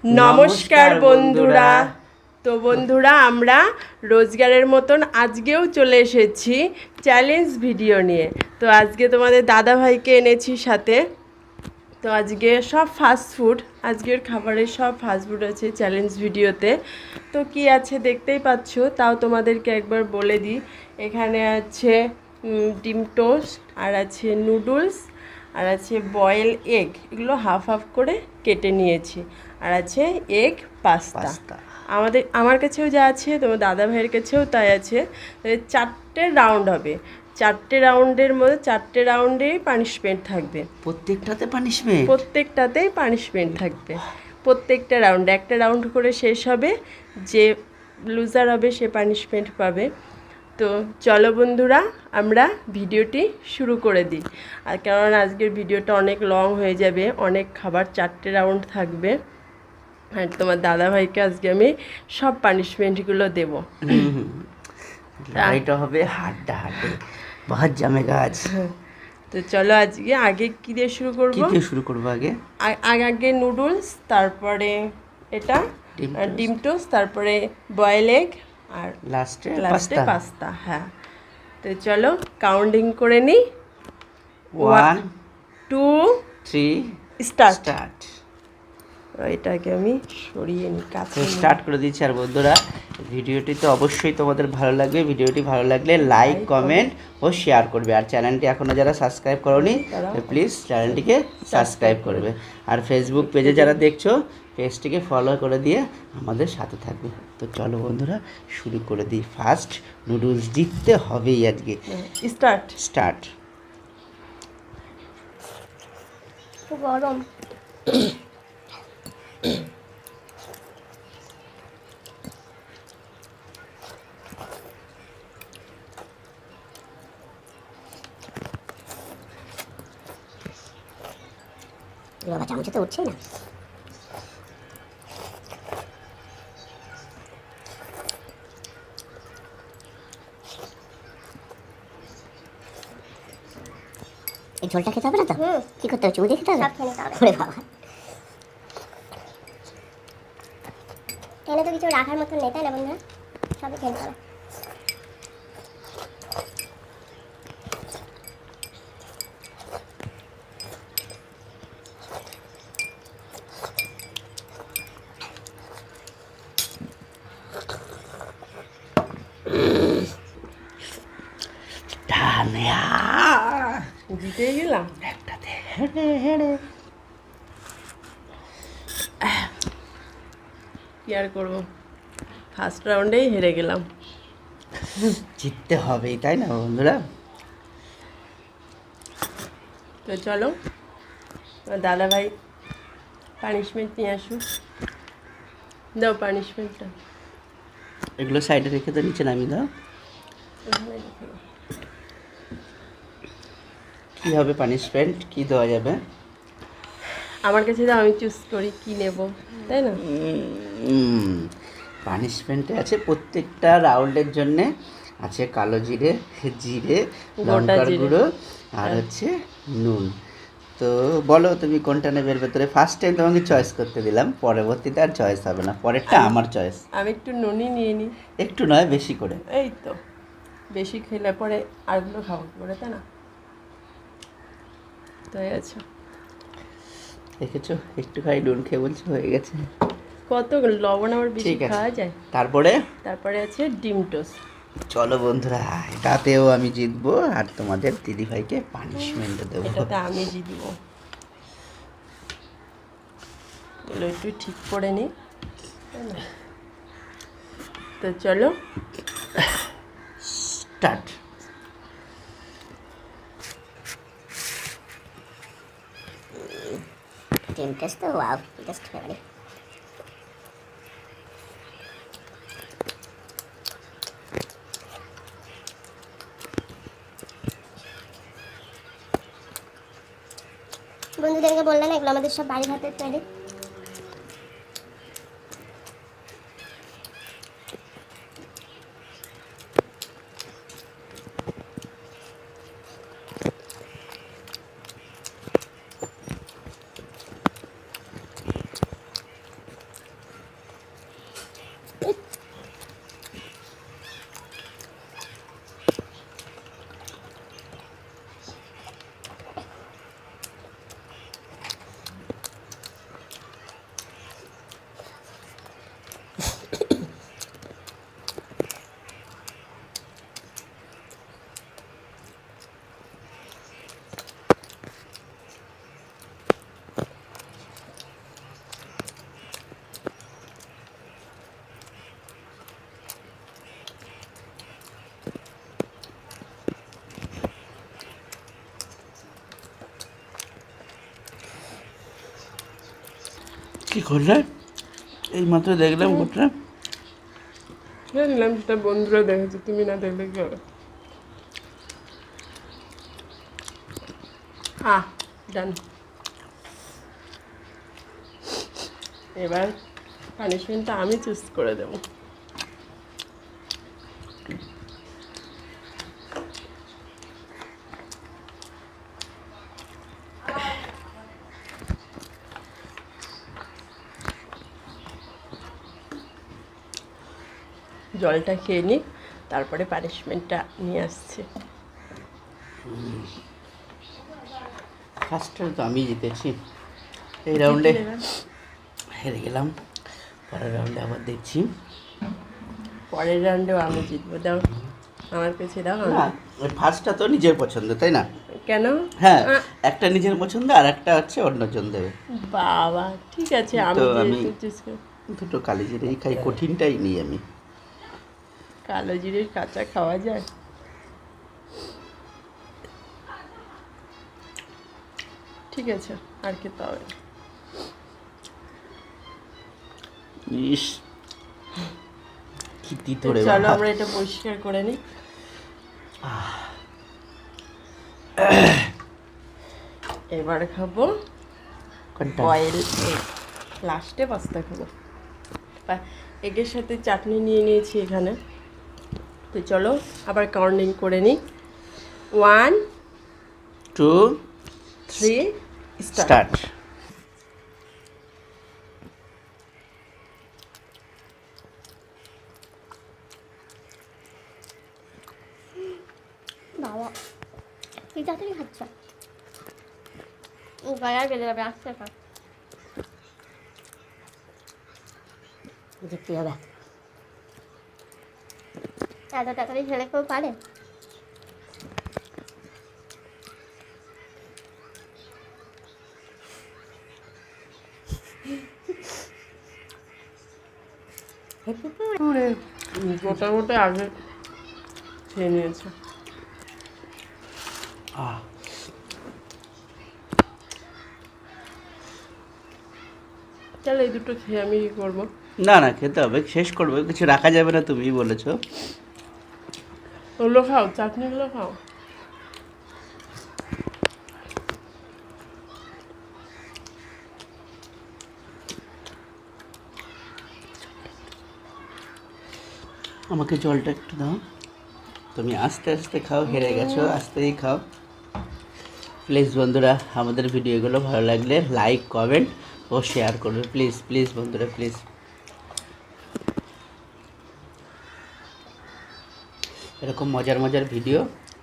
নমস্কার বন্ধুরা। তো বন্ধুরা, আমরা রোজগারের মতন আজকেও চলে এসেছি চ্যালেঞ্জ ভিডিও নিয়ে। তো আজকে তোমাদের দাদা ভাইকে এনেছি সাথে। তো আজকে সব ফাস্টফুড, আজকের খাবারের সব ফাস্টফুড আছে চ্যালেঞ্জ ভিডিওতে। তো কি আছে দেখতেই পাচ্ছ, তাও তোমাদেরকে একবার বলে দিই। এখানে আছে ডিম টোস্ট, আর আছে নুডলস, আর আছে বয়েল এগ, এগুলো হাফ হাফ করে কেটে নিয়েছি, আর আছে এগ পাস্তা। আমার কাছেও যা আছে, তোমার দাদা ভাইয়ের কাছেও তাই আছে। চারটে রাউন্ড হবে, চারটে রাউন্ডের মধ্যে চারটে রাউন্ডেই পানিশমেন্ট থাকবে। প্রত্যেকটাতেই পানিশমেন্ট থাকবে। প্রত্যেকটা রাউন্ডে একটা রাউন্ড করে শেষ হবে, যে লুজার হবে সে পানিশমেন্ট পাবে। তো চলো বন্ধুরা, আমরা ভিডিওটি শুরু করে দিই। আর কারণ আজকের ভিডিওটা অনেক লং হয়ে যাবে, অনেক খাবার, চারটে রাউন্ড থাকবে। আর তোমার দাদা ভাইকে আজকে আমি সব পানিশমেন্টগুলো দেবো। এটা হবে হাড্ডাহাড্ডি, বহুত জমেগা আজ। তো চলো আগে কি দিয়ে শুরু করব? কি দিয়ে শুরু করব? আগে নুডলস, তারপরে এটা ডিম টোস্ট, তারপরে বয়েল এগ, আর লাস্টে পাস্তা। হ্যাঁ, তো চলো কাউন্টিং করে নিই। 1 2 3 স্টার্ট। এটাকে আমি সরিয়ে নিই, কাছে স্টার্ট করে দিচ্ছি। আর বন্ধুরা, ভিডিওটি তো অবশ্যই তোমাদের ভালো লাগবে। ভিডিওটি ভালো লাগলে লাইক, কমেন্ট ও শেয়ার করবে। আর চ্যানেলটি এখনও যারা সাবস্ক্রাইব করোনি, প্লিজ চ্যানেলটিকে সাবস্ক্রাইব করবে। আর ফেসবুক পেজে যারা দেখছো, পেজটিকে ফলো করে দিয়ে আমাদের সাথে থাকবে। তো চলো বন্ধুরা, শুরু করে দিই। ফার্স্ট নুডলস জিততে হবেই আজকে। স্টার্ট। গরম। বাবা চামচে তো উঠছে না। এই ঝোলটা খেতে হবে না তো? কি করতে হবে? চুমু দিয়ে খেতে হবে? ওরে বাবা, এখানে তো কিছু রাখার মতন নেই, তাই না বন্ধুরা? সবই খেতে হবে। জিতে গেলাম একটাতে। কি আর করবো, ফার্স্ট রাউন্ডেই হেরে গেলাম। জিততে হবেই, তাই না বন্ধুরা? তো চলো, দাদা ভাই পানিশমেন্ট নিয়ে আসুক। দাও পানিশমেন্টটা। এগুলো সাইডে রেখে তো নিচে নামিয়ে দাও। কি হবে পানিশমেন্ট? কি দেওয়া যাবে? আমার কাছে দাও, আমি চুজ করি কি নেব, তাই না? পানিশমেন্টে আছে প্রত্যেকটা রাউন্ডের জন্যে আছে কালো জিরে, লঙ্কার গুঁড়ো, আর হচ্ছে নুন। তো বলো তুমি কোনটা নেবে এর ভেতরে? ফার্স্ট টাইম তোমাকে চয়েস করতে দিলাম, পরবর্তীতে আর চয়েস হবে না, পরেরটা আমার চয়েস। আমি একটু নুনই নিয়ে নিই। একটু নয়, বেশি করে। এই তো, বেশি খেলে পরে আরগুলো খাবো করে, তাই না? তাই আছে, দেখেছো, একটু খাই নুন খেয়ে বলছো হয়ে গেছে। কত লবণ আবার বেশি খাওয়া যায়? তারপরে আছে ডিম টোস্ট। চলো বন্ধুরা, এটাতেও আমি জিতবো আর তোমাদের দিদিভাইকে পানিশমেন্ট দেবো। এটাতে আমি জিতবো, এগুলো একটু ঠিক করে নিই। তো চলো স্টার্ট। ডিম টেস্ট তো ওয়াও, জাস্ট ফেভারিট। বন্ধুদেরকে বললেন এগুলো আমাদের সব বাড়ির হাতের তৈরি। কি করলে? এই মাত্র দেখলাম ঘটনা। জানলাম সেটা বন্ধুরা দেখেছে, তুমি না দেখলে কি হবে? ডান। এবার পানিশমেন্টটা আমি চুজ করে দেবো। জলটা খেয়ে নিই, তারপরে পানিশমেন্টটা নিয়ে আসছি। ফার্স্টে তো আমি জিতেছি, এই রাউন্ডে হেরে গেলাম। পরের রাউন্ডে আবার দেখছি। পরের রাউন্ডেও আমি জিতবো, দাও আমার কাছে দাও। না, ফার্স্টটা তো নিজের পছন্দ, তাই না? কেন? হ্যাঁ, একটা নিজের পছন্দ আর একটা হচ্ছে অন্যজন দেবে। বাবা ঠিক আছে, আমি তো আমি যেহেতু চুজ করি। দুটো কালি জিরেই খাই, কঠিনটাই নিই আমি। কালো জিরের কাঁচা খাওয়া যায়? ঠিক আছে, আর খেতে হবে না। ইস, কি তিতো রে চলো বাবা। আমরা এটা পরিষ্কার করে নিই। এবার খাবো কোনটা? বয়েল এগ, লাস্টে পাস্তা খাবো। এগের সাথে চাটনি নিয়ে নিয়েছি এখানে। তো চলো আবার কাউন্টিং করে নিই। 1 2 3 স্টার্ট। স্টার্ট। বাবা কি তাড়াতাড়ি খাচ্ছ, গলায় বেঁধে যাবে, আস্তে খা। জিততে হবে, এত তাড়াতাড়ি ছেলে কেউ পারে? গোটা গোটা আগে খেয়ে নিয়েছে। চলো এই দুটো খেয়ে আমি কি করবো? না না, খেতে হবে, শেষ করবো, কিছু রাখা যাবে না, তুমিই বলেছো। ওগুলো খাও, চাটনিগুলো খাও। আমাকে জলটা একটু দাও। তুমি আস্তে আস্তে খাও, হেরে গেছো, আস্তেই খাও। প্লিজ বন্ধুরা, আমাদের ভিডিওগুলো ভালো লাগলে লাইক কমেন্ট ও শেয়ার করবে, প্লিজ প্লিজ বন্ধুরা, প্লিজ। এরকম মজার মজার ভিডিও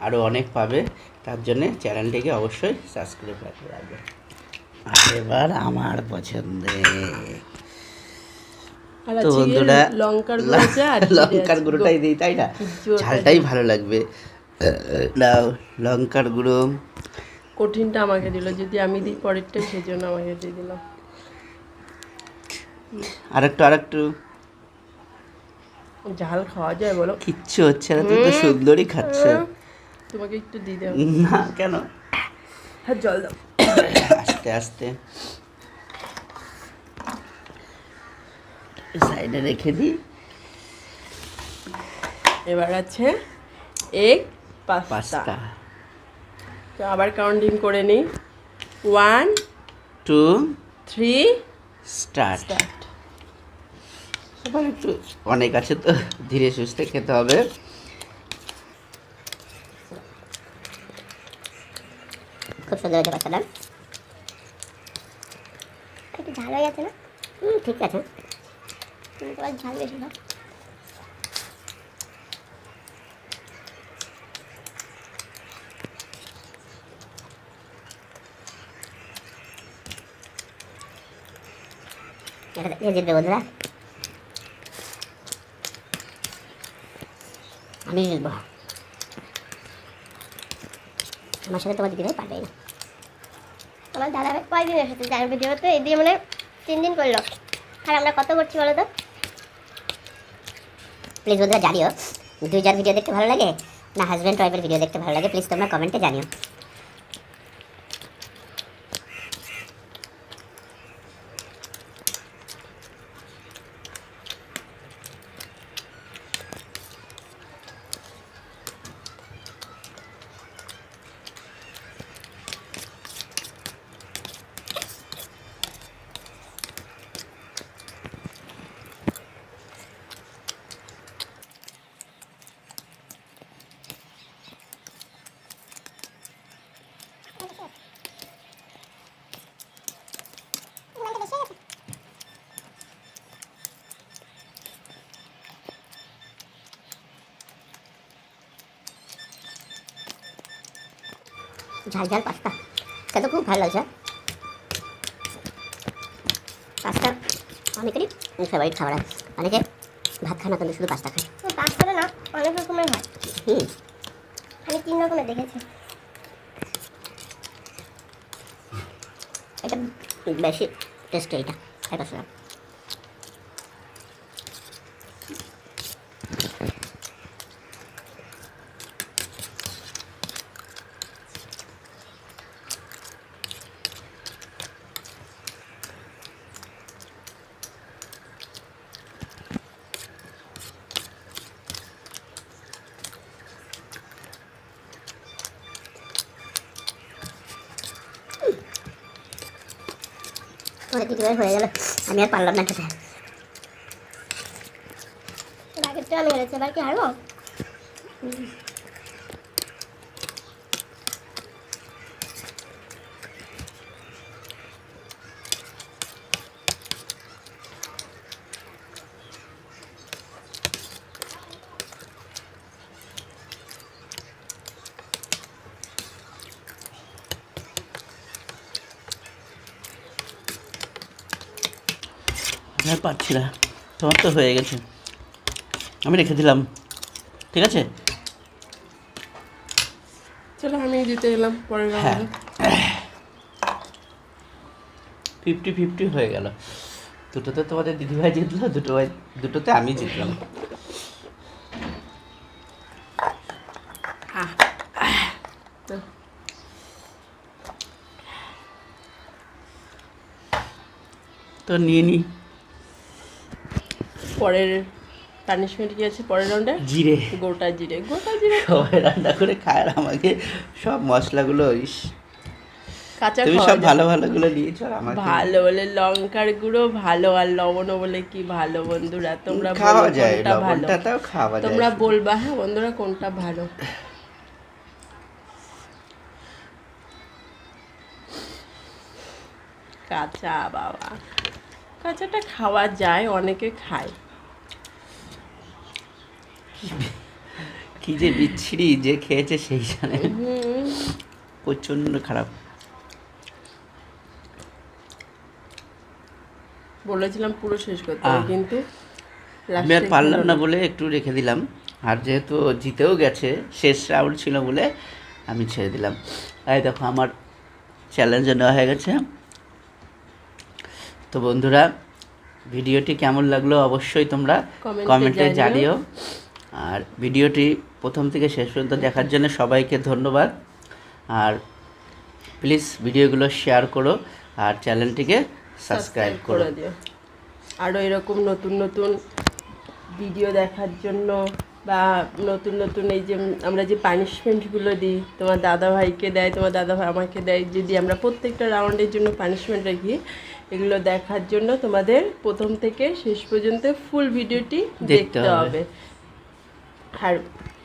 আরও অনেক পাবে, তার জন্যে চ্যানেলটিকে অবশ্যই সাবস্ক্রাইব রাখবে। আর এবার আমার পছন্দে আর তো আজকে বন্ধুরা, লঙ্কার গুঁড়ো আছে আর জিরে লঙ্কার আছে। গুঁড়োটাই দিই, তাই না? ঝালটাই ভালো লাগবে। দাও লঙ্কার গুঁড়ো। কঠিনটা আমাকে দিল, যদি আমি দিই পরেরটা সেই জন্য আমাকে দিয়ে দিলাম। আরেকটু ঝাল খাওয়া যায় বলো? কিচ্ছু হচ্ছে না, তুমি তো সুন্দরই খাচ্ছ। তোমাকে একটু দিয়ে দেবো। না কেন? হ্যাঁ জল দাও। আস্তে আস্তে সাইডে রেখে দিই। এবার আছে এগ পাস্তা। পাস্তা। তো আবার কাউন্টিং করে নিই। 1 2 3 স্টার্ট। স্টার্ট। এবার একটু অনেক আছে তো, ধীরে সুস্থে খেতে হবে। খুব সুন্দর হয়েছে পাস্তাটা, একটু ঝাল হয়ে গেছে না? ঠিক আছে, তোমার ঝাল বেশি না। এটা জিতবে বন্ধুরা, আমি জিতবো। আমার সাথে তোমার দিদিভাই পারবেই না। আমার দাদা কয়দিন এসেছে যার ভিডিও, তো এই দিয়ে মানে 3 দিন করলো, আর আমরা কত করছি বলো তো? প্লিজ বন্ধুরা জানিও, 2 ভিডিও দেখতে ভালো লাগে না হাজব্যান্ড ওয়াইফের ভিডিও দেখতে ভালো লাগে, প্লিজ তোমরা কমেন্টে জানিও। ঝাল ঝাল পাস্তা খেতে খুব ভালো লাগছে। পাস্তা অনেকেরই ফেভারিট খাবার আছে, অনেকে ভাত খায় না, কিন্তু শুধু পাস্তা খায়। পাস্তাটা না অনেক রকমের হয়, আমি 3 রকমের দেখেছি। এটা বেশি টেস্টি, এটা শুধু অনেক হয়ে গেল, আমি আর পারলাম না খেতে। আগেরটা আমি এনেছি, এবার কি হারবো? আমি আর পারছি না, তোমার তো হয়ে গেছে, আমি রেখে দিলাম, ঠিক আছে। চলো আমি দিতে গেলাম পরের হ্যাঁ, রাউন্ডে। 50-50 হয়ে গেল। দুটোতে তোমাদের দিদিভাই জিতলো, দুটোতে আমি জিতলাম। তো নিয়ে নিই। পরের পানিশমেন্ট কি আছে পরের রাউন্ডে? জিরে। গোটা জিরে সবাই রান্না করে খায় আর আমাকে সব মশলাগুলো কাঁচা তুমি খাওয়া সব যায়। ভালো ভালো গুলো নিয়েছো আর আমাকে ভালো বলে লঙ্কার গুঁড়ো ভালো, আর লবণও বলে কি ভালো। বন্ধুরা তোমরা খাওয়া বলো যায়, কোনটা ভালো, লবণটাও খাওয়া যায়। তোমরা বলবা হ্যাঁ বন্ধুরা কোনটা ভালো। কাঁচা বাবা, কাঁচাটা খাওয়া যায়, অনেকে খায়। কি যে বিচ্ছিরি, যে খেয়েছে সেই জানে, প্রচন্ড খারাপ। বলেছিলাম পুরো শেষ করতে হবে, কিন্তু আমি আর last এ পারলাম হলো না বলে একটু রেখে দিলাম, আর যেহেতু জিতেও গেছে, শেষ রাউন্ড ছিল বলে আমি ছেড়ে দিলাম। এই দেখো আমার চ্যালেঞ্জও নেওয়া হয়ে গেছে। তো বন্ধুরা ভিডিওটি কেমন লাগলো অবশ্যই তোমরা কমেন্টে জানিও, আর ভিডিওটি প্রথম থেকে শেষ পর্যন্ত দেখার জন্য সবাইকে ধন্যবাদ। আর প্লিজ ভিডিওগুলো শেয়ার করো আর চ্যানেলটিকে সাবস্ক্রাইব করো। দিও। আরও এরকম নতুন নতুন ভিডিও দেখার জন্য, বা নতুন নতুন এই যে আমরা যে পানিশমেন্টগুলো দিই, তোমার দাদা ভাইকে দেয়, তোমার দাদা ভাই আমাকে দেয়, যদি আমরা প্রত্যেকটা রাউন্ডের জন্য পানিশমেন্ট রাখি, এগুলো দেখার জন্য তোমাদের প্রথম থেকে শেষ পর্যন্ত ফুল ভিডিওটি দেখতে হবে। আর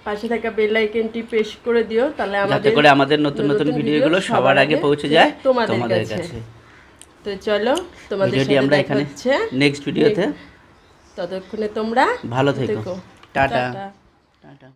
পাশে থাকা বেল আইকনটি প্রেস করে দিও, তাহলে যাতে করে আমাদের নতুন নতুন ভিডিওগুলো সবার আগে পৌঁছে যায় তোমাদের কাছে। তো চলো তোমাদের ভিডিওটি সাথে আমরা দেখা এখানে হচ্ছে নেক্সট ভিডিওতে। ততক্ষণে তোমরা ভালো থেকো। টাটা। টাটা। টাটা।